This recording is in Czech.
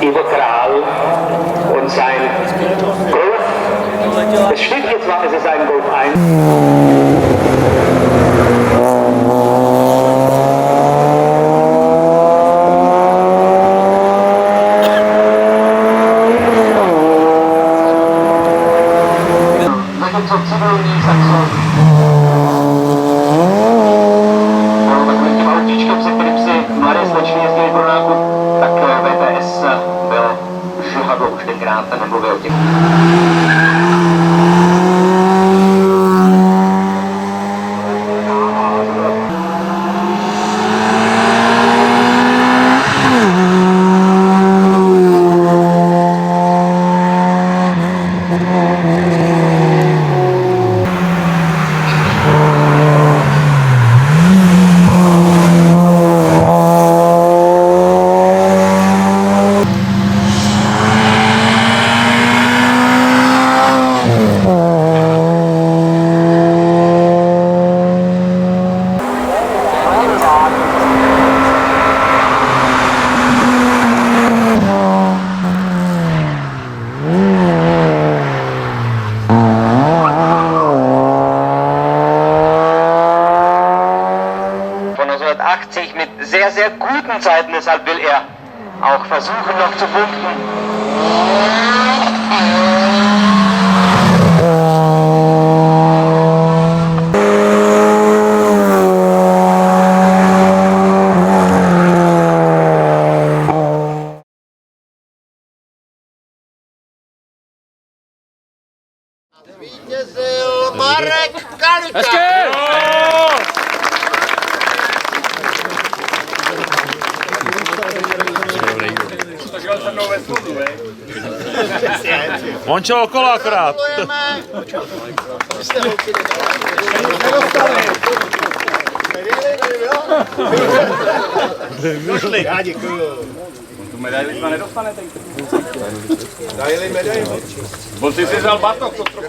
über Kral und sein Golf. Es steht hier zwar, es ist ein Golf 1. Zatímco civilní Saxo takovým tím autíčkem, se kterým si mladé slečny jezdili pro nákup, tak VTS byl žihadlo už tenkrát, nemluvil o těch. Mit sehr, sehr guten Zeiten, deshalb will er auch versuchen noch zu punkten. Vítězil Marek Kalika! On šel okolo akorát. Došli. Já děkuju. Tu medaili jsme nedostanete. Dajeli medaili. On si vzal batok, to trochu.